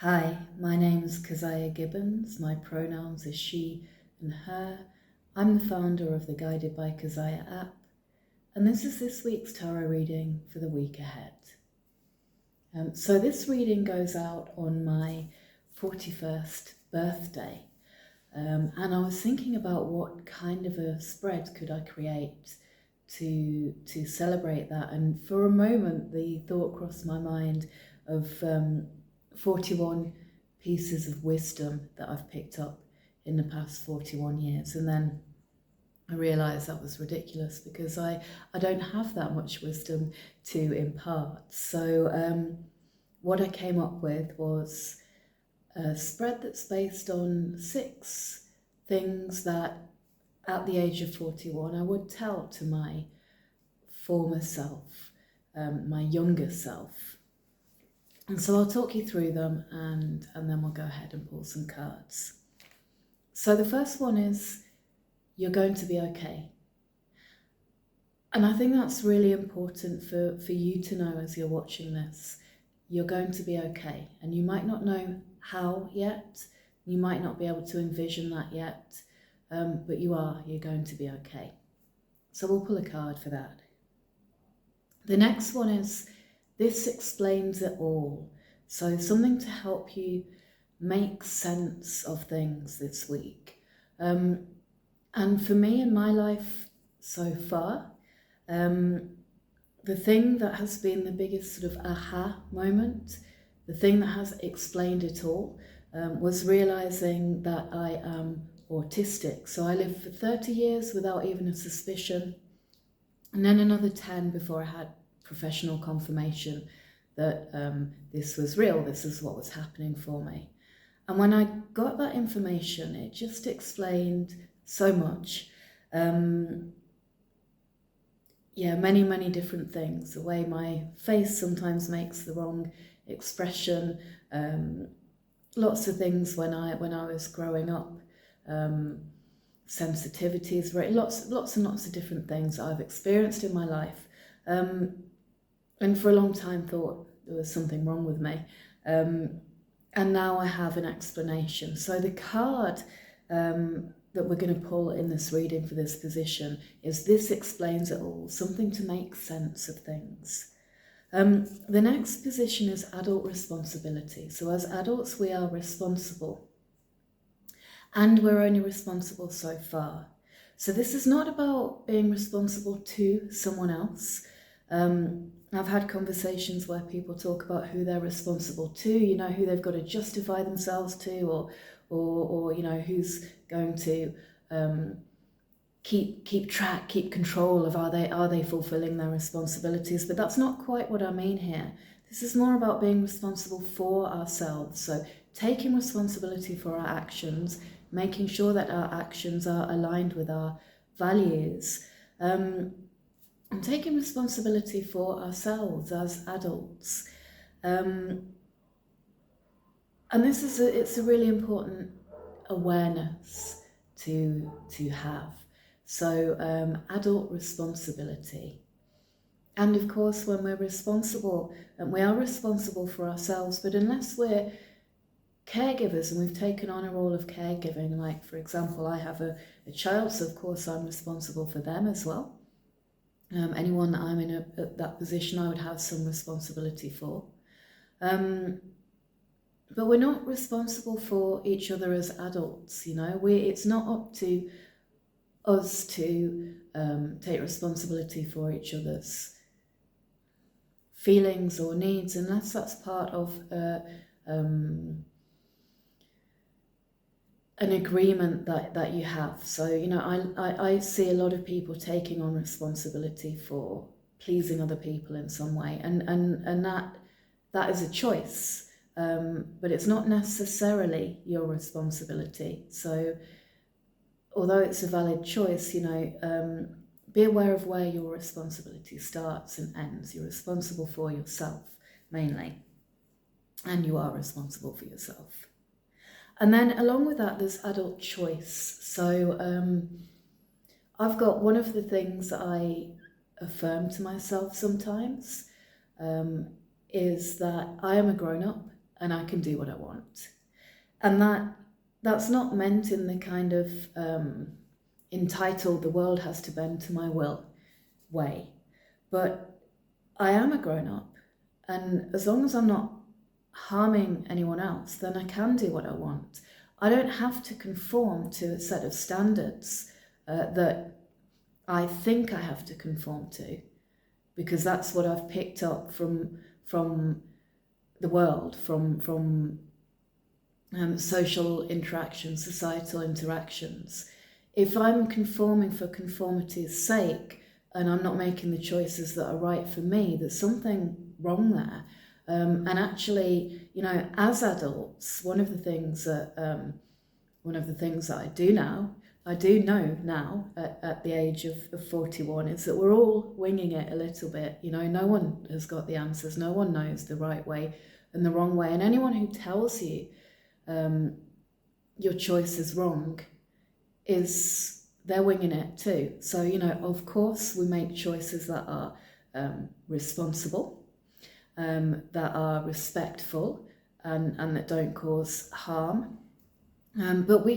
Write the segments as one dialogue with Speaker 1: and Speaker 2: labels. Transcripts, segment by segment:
Speaker 1: Hi, my name is Keziah Gibbons. My pronouns are she and her. I'm the founder of the Guided by Keziah app, and this is this week's tarot reading for the week ahead. So this reading goes out on my 41st birthday, and I was thinking about what kind of a spread could I create to celebrate that. And for a moment, the thought crossed my mind of 41 pieces of wisdom that I've picked up in the past 41 years. And then I realised that was ridiculous because I don't have that much wisdom to impart. So what I came up with was a spread that's based on 6 things that at the age of 41 I would tell to my former self, my younger self. And so I'll talk you through them and then we'll go ahead and pull some cards. So the first one is, you're going to be okay. And I think that's really important for you to know as you're watching this. You're going to be okay. And you might not know how yet. You might not be able to envision that yet. But you're going to be okay. So we'll pull a card for that. The next one is, this explains it all. So something to help you make sense of things this week. And for me in my life so far, the thing that has been the biggest sort of aha moment, the thing that has explained it all, was realizing that I am autistic. So I lived for 30 years without even a suspicion, and then another 10 before I had professional confirmation that this was real, this is what was happening for me. And when I got that information, it just explained so much. Many different things. The way my face sometimes makes the wrong expression, lots of things when I was growing up, sensitivities, lots and lots of different things that I've experienced in my life, and for a long time thought there was something wrong with me, and now I have an explanation. So the card that we're going to pull in this reading for this position is, this explains it all, something to make sense of things. The next position is adult responsibility. So as adults, we are responsible, and we're only responsible so far. So this is not about being responsible to someone else. I've had conversations where people talk about who they're responsible to, who they've got to justify themselves to, or who's going to keep track, keep control of are they fulfilling their responsibilities. But that's not quite what I mean here. This is more about being responsible for ourselves. So taking responsibility for our actions, making sure that our actions are aligned with our values, and taking responsibility for ourselves as adults. And this is it's a really important awareness to have. So adult responsibility. And of course, when we're responsible, and we are responsible for ourselves, but unless we're caregivers and we've taken on a role of caregiving, like for example, I have a child, so of course I'm responsible for them as well. Anyone that I'm in that position, I would have some responsibility for. But we're not responsible for each other as adults, it's not up to us to take responsibility for each other's feelings or needs, unless that's part of an agreement that you have. So, I see a lot of people taking on responsibility for pleasing other people in some way, and that is a choice. But it's not necessarily your responsibility. So although it's a valid choice, be aware of where your responsibility starts and ends. You're responsible for yourself mainly, and you are responsible for yourself. And then along with that, there's adult choice. So I've got one of the things that I affirm to myself sometimes is that I am a grown-up. and I can do what I want. And that's not meant in the kind of entitled, the world has to bend to my will way. But I am a grown-up, and as long as I'm not harming anyone else, then I can do what I want. I don't have to conform to a set of standards that I think I have to conform to, because that's what I've picked up from the world, from social interactions, societal interactions. If I'm conforming for conformity's sake and I'm not making the choices that are right for me, there's something wrong there. And actually, as adults, one of the things that I do know now at the age of 41 is that we're all winging it a little bit. No one has got the answers. No one knows the right way and the wrong way. And anyone who tells you your choice is wrong they're winging it too. So, of course we make choices that are responsible, that are respectful, and that don't cause harm. But we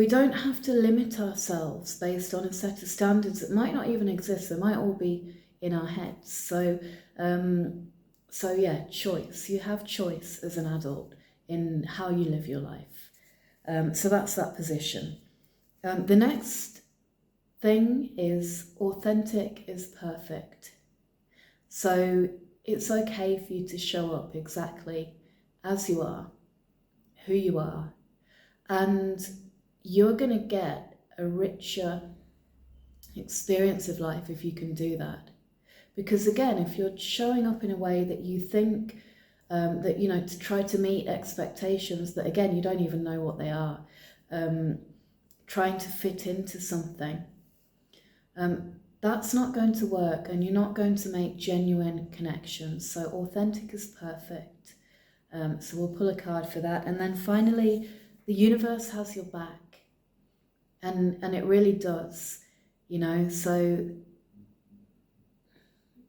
Speaker 1: don't have to limit ourselves based on a set of standards that might not even exist. They might all be in our heads. So yeah, choice. You have choice as an adult in how you live your life. So that's that position. The next thing is authentic is perfect. So it's okay for you to show up exactly as you are, who you are, and you're going to get a richer experience of life if you can do that. Because again, if you're showing up in a way that you think that, to try to meet expectations that, again, you don't even know what they are, trying to fit into something, that's not going to work, and you're not going to make genuine connections. So authentic is perfect. So we'll pull a card for that. And then finally, the universe has your back. And it really does, so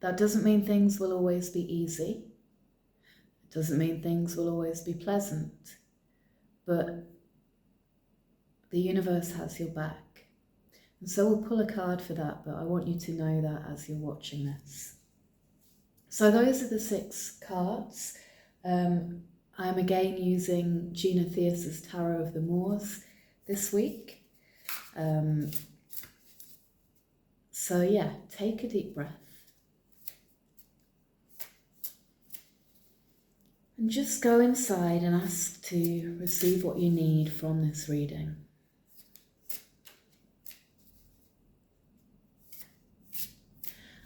Speaker 1: that doesn't mean things will always be easy. It doesn't mean things will always be pleasant, but the universe has your back. And so we'll pull a card for that, but I want you to know that as you're watching this. So those are the 6 cards. I'm again using Gina Theus's Tarot of the Moors this week. So yeah, take a deep breath. And just go inside and ask to receive what you need from this reading.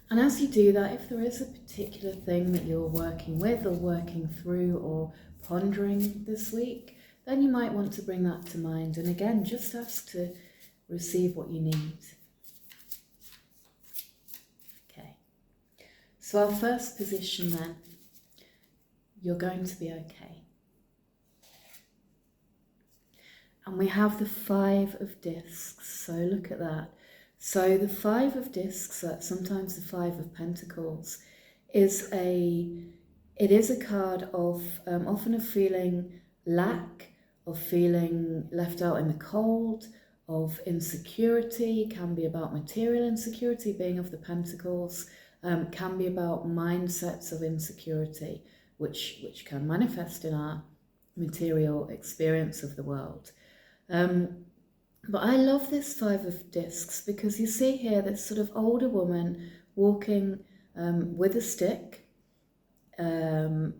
Speaker 1: And as you do that, if there is a particular thing that you're working with or working through or pondering this week, then you might want to bring that to mind. And again, just ask to receive what you need. Okay. So our first position then, you're going to be okay. And we have the 5 of discs, so look at that. So the 5 of discs, sometimes the 5 of pentacles, is a card of often of feeling lack, of feeling left out in the cold, of insecurity. Can be about material insecurity, being of the pentacles, can be about mindsets of insecurity, which can manifest in our material experience of the world. But I love this 5 of discs because you see here this sort of older woman walking with a stick, so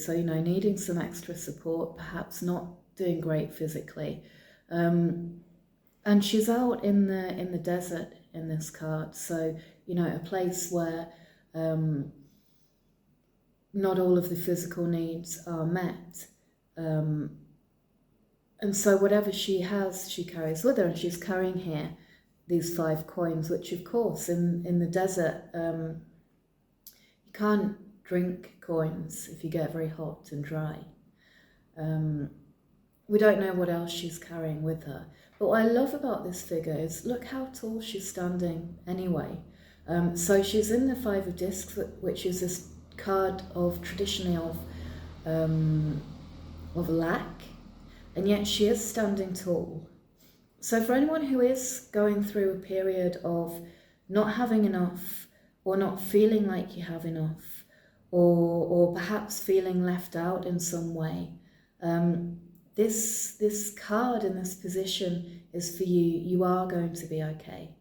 Speaker 1: needing some extra support, perhaps not doing great physically, and she's out in the desert in this card. So a place where not all of the physical needs are met. And so whatever she has, she carries with her, and she's carrying here these 5 coins, which of course in the desert, you can't drink coins if you get very hot and dry. We don't know what else she's carrying with her. But what I love about this figure is look how tall she's standing anyway. So she's in the 5 of discs, which is this card of traditionally of lack, and yet she is standing tall. So for anyone who is going through a period of not having enough, or not feeling like you have enough, or perhaps feeling left out in some way, this card in this position is for you. You are going to be okay.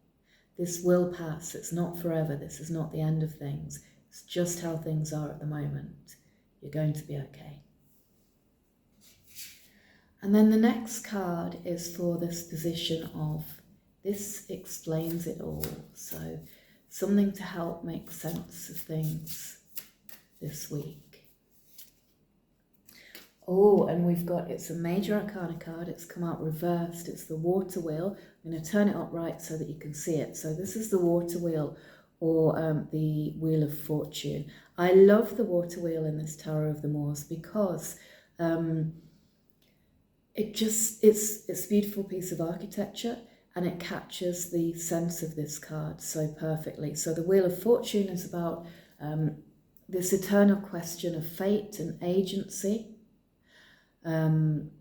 Speaker 1: This will pass. It's not forever. This is not the end of things. It's just how things are at the moment. You're going to be okay. And then the next card is for this position of, this explains it all. So something to help make sense of things this week. Oh, and we've got, it's a major arcana card. It's come out reversed. It's the water wheel. I'm going to turn it upright so that you can see it. So this is the water wheel, or the Wheel of Fortune. I love the water wheel in this Tarot of the Moors because it's a beautiful piece of architecture, and it captures the sense of this card so perfectly. So the Wheel of Fortune is about this eternal question of fate and agency. And,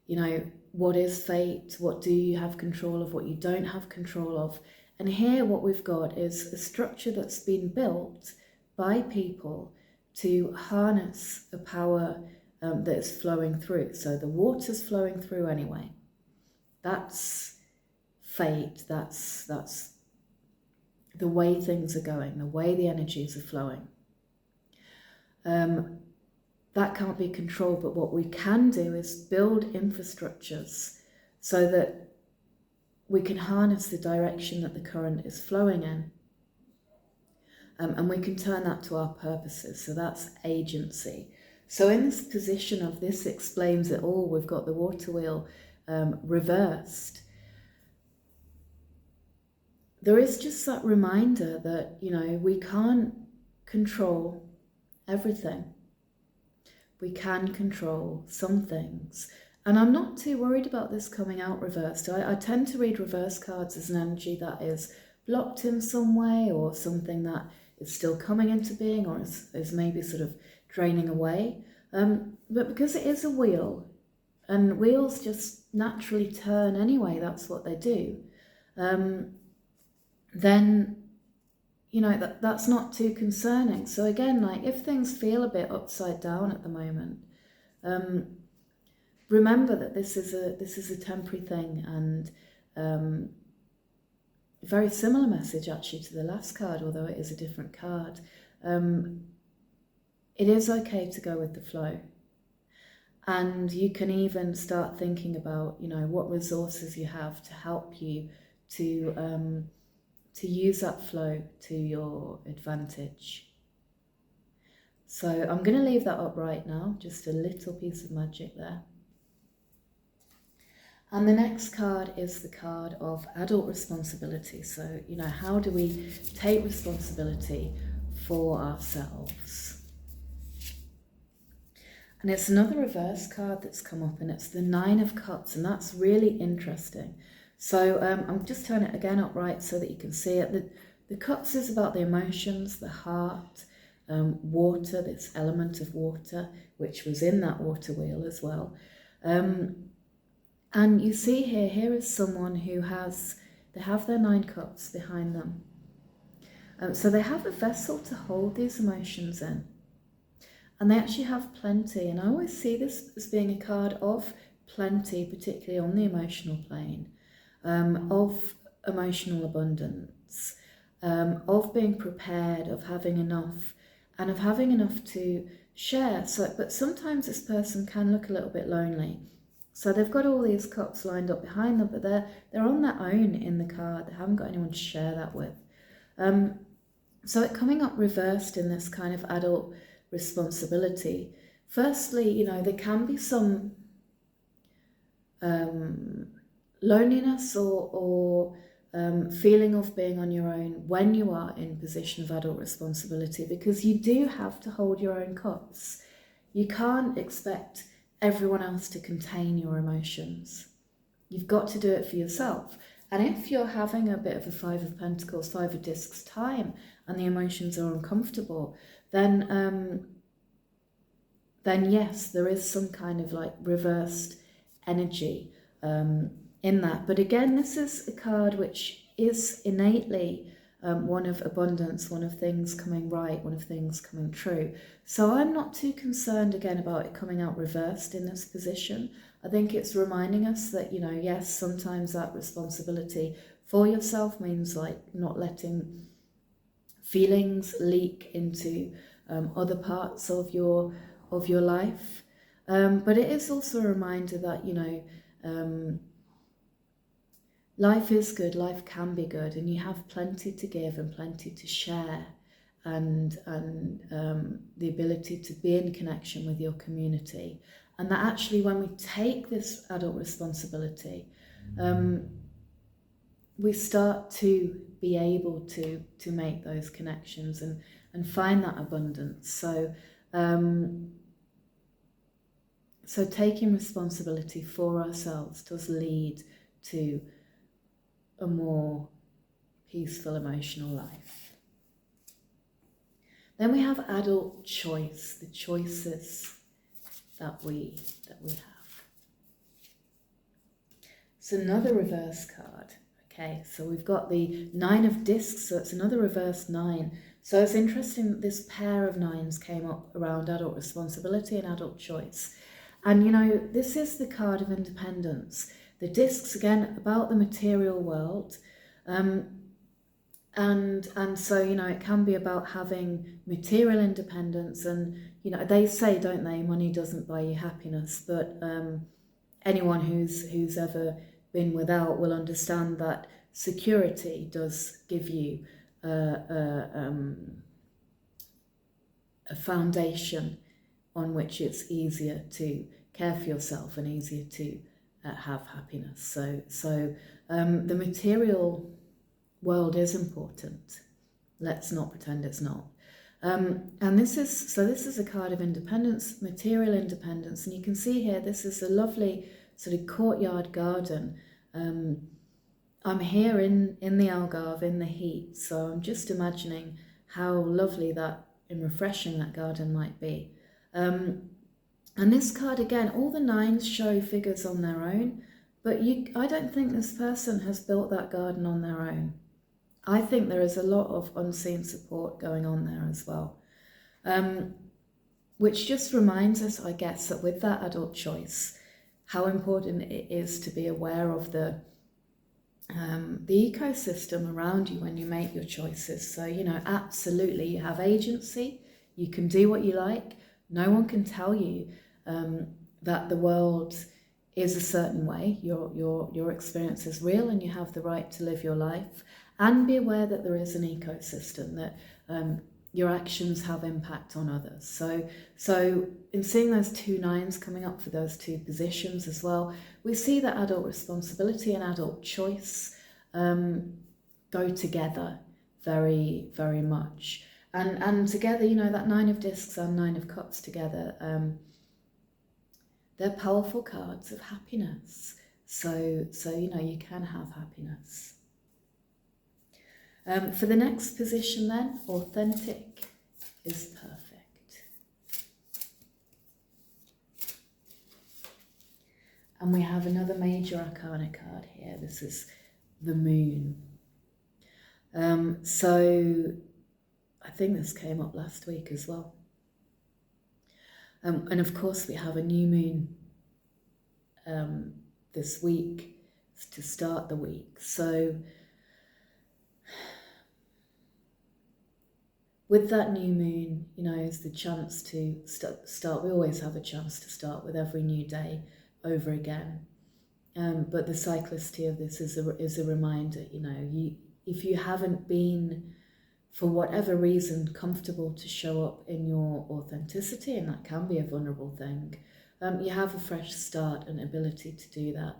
Speaker 1: you know, what is fate? What do you have control of? What you don't have control of? And here what we've got is a structure that's been built by people to harness a power that is flowing through. So the water's flowing through anyway. That's fate. That's the way things are going, the way the energies are flowing. That can't be controlled, but what we can do is build infrastructures so that we can harness the direction that the current is flowing in. And we can turn that to our purposes. So that's agency. So in this position of this explains it all, we've got the water wheel reversed. There is just that reminder that, you know, we can't control everything. We can control some things. And I'm not too worried about this coming out reversed. I tend to read reverse cards as an energy that is blocked in some way, or something that is still coming into being, or is maybe sort of draining away. But because it is a wheel, and wheels just naturally turn anyway, that's what they do, then, you know, that's not too concerning. So again, like if things feel a bit upside down at the moment, remember that this is a temporary thing, and very similar message actually to the last card, although it is a different card. It is okay to go with the flow, and you can even start thinking about, you know, what resources you have to help you to use that flow to your advantage. So I'm going to leave that up right now, just a little piece of magic there. And the next card is the card of adult responsibility. So, you know, how do we take responsibility for ourselves? And it's another reverse card that's come up, and it's the Nine of Cups, and that's really interesting. So I'm just turning it again upright so that you can see it. The cups is about the emotions, the heart, water, this element of water, which was in that water wheel as well. And you see here is someone who they have their 9 cups behind them. So they have a vessel to hold these emotions in. And they actually have plenty. And I always see this as being a card of plenty, particularly on the emotional plane. Of emotional abundance, of being prepared, of having enough, and of having enough to share. So, but sometimes this person can look a little bit lonely. So they've got all these cups lined up behind them, but they're on their own in the card. They haven't got anyone to share that with. So it coming up reversed in this kind of adult responsibility. Firstly, you know, there can be some loneliness or feeling of being on your own when you are in position of adult responsibility, because you do have to hold your own cups. You can't expect everyone else to contain your emotions. You've got to do it for yourself. And if you're having a bit of a Five of Pentacles, Five of Discs time, and the emotions are uncomfortable, then yes, there is some kind of like reversed energy in that. But again, this is a card which is innately one of abundance, one of things coming right, one of things coming true. So I'm not too concerned again about it coming out reversed in this position. I think it's reminding us that, you know, yes, sometimes that responsibility for yourself means like not letting feelings leak into other parts of your life. But it is also a reminder that, you know, life is good, life can be good, and you have plenty to give and plenty to share, and the ability to be in connection with your community. And that actually, when we take this adult responsibility, we start to be able to make those connections and find that abundance. So so taking responsibility for ourselves does lead to a more peaceful emotional life. Then we have adult choice, the choices that we have. It's another reverse card. Okay, so we've got the Nine of Discs, so it's another reverse 9. So it's interesting that this pair of 9s came up around adult responsibility and adult choice. And you know, this is the card of independence. The discs, again, about the material world. And so, you know, it can be about having material independence. And, you know, they say, don't they, money doesn't buy you happiness. But anyone who's ever been without will understand that security does give you a foundation on which it's easier to care for yourself and easier to have happiness. So the material world is important. Let's not pretend it's not. And this is a card of independence, material independence, and you can see here this is a lovely sort of courtyard garden. I'm here in the Algarve in the heat, so I'm just imagining how lovely that and refreshing that garden might be. And this card again, all the 9s show figures on their own, but I don't think this person has built that garden on their own. I think there is a lot of unseen support going on there as well, which just reminds us, I guess, that with that adult choice, how important it is to be aware of the ecosystem around you when you make your choices. So, you know, absolutely, you have agency, you can do what you like. No one can tell you that the world is a certain way. Your experience is real and you have the right to live your life. And be aware that there is an ecosystem, that your actions have impact on others. So in seeing those 2 9s coming up for those 2 positions as well, we see that adult responsibility and adult choice go together very, very much. And together, you know, that 9 of Discs and 9 of Cups together, they're powerful cards of happiness. So you know, you can have happiness. For the next position then, authentic is perfect. And we have another major arcana card here. This is the Moon. So I think this came up last week as well. And of course we have a new moon this week to start the week. So with that new moon, you know, is the chance to start. We always have a chance to start with every new day over again. But the cyclicity of this is a reminder, you know, if you haven't been, for whatever reason, comfortable to show up in your authenticity, and that can be a vulnerable thing, you have a fresh start and ability to do that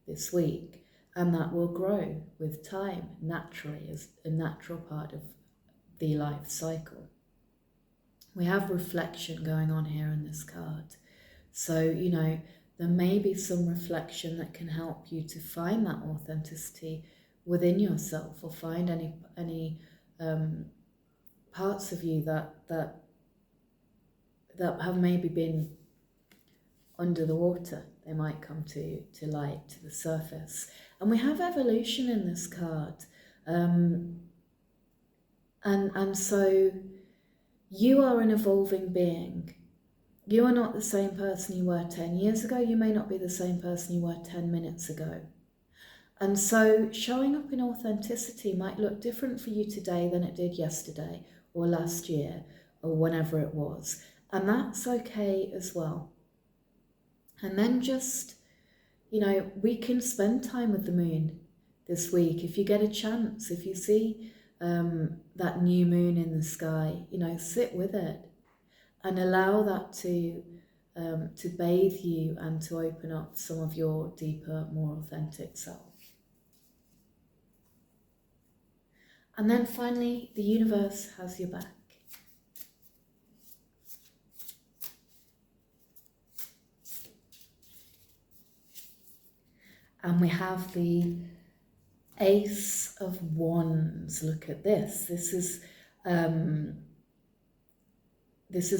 Speaker 1: this week. And that will grow with time, naturally, as a natural part of the life cycle. We have reflection going on here in this card. So, you know, there may be some reflection that can help you to find that authenticity within yourself, or find any parts of you that have maybe been under the water. They might come to light, to the surface. And we have evolution in this card. And so you are an evolving being. You are not the same person you were 10 years ago. You may not be the same person you were 10 minutes ago. And so showing up in authenticity might look different for you today than it did yesterday or last year or whenever it was. And that's okay as well. And then just, we can spend time with the moon this week. If you get a chance, if you see that new moon in the sky, sit with it and allow that to bathe you and to open up some of your deeper, more authentic self. And then finally, the universe has your back. And we have the Ace of Wands. Look at this. This is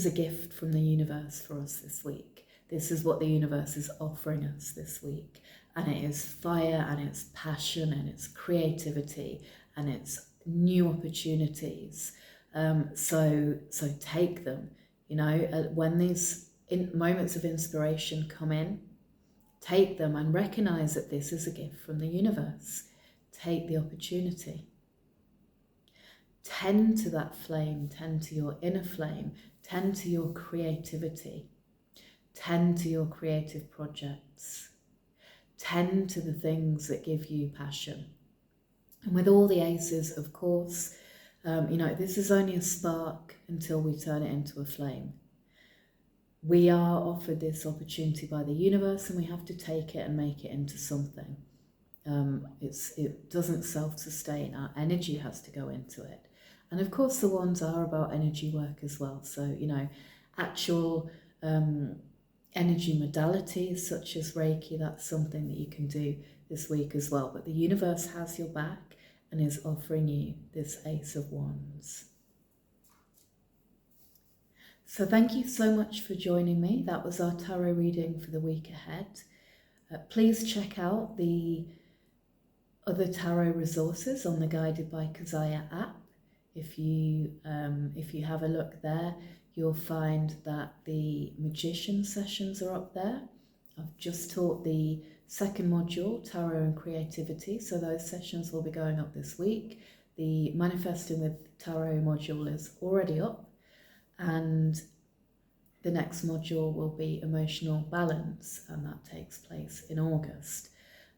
Speaker 1: a gift from the universe for us this week. This is what the universe is offering us this week. And it is fire, and it's passion, and it's creativity, and it's new opportunities. So take them. When these moments of inspiration come in, take them and recognize that this is a gift from the universe. Take the opportunity. Tend to that flame, tend to your inner flame, tend to your creativity, tend to your creative projects, tend to the things that give you passion. And with all the aces, of course, this is only a spark until we turn it into a flame. We are offered this opportunity by the universe, and we have to take it and make it into something. It doesn't self-sustain. Our energy has to go into it. And of course, the wands are about energy work as well. So, actual energy modalities such as Reiki, that's something that you can do this week as well. But the universe has your back and is offering you this Ace of Wands. So thank you so much for joining me. That was our tarot reading for the week ahead. Please check out the other tarot resources on the Guided by Keziah app. If you have a look there, you'll find that the magician sessions are up there. I've just taught the second module, Tarot and Creativity, so those sessions will be going up this week. The Manifesting with Tarot module is already up, and the next module will be Emotional Balance, and that takes place in August.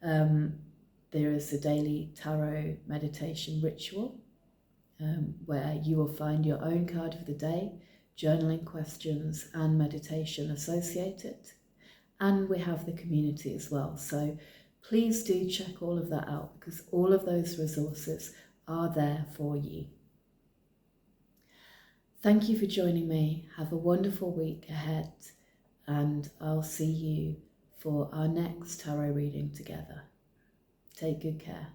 Speaker 1: There is a daily tarot meditation ritual where you will find your own card of the day, journaling questions and meditation associated. And we have the community as well. So please do check all of that out, because all of those resources are there for you. Thank you for joining me. Have a wonderful week ahead, and I'll see you for our next tarot reading together. Take good care.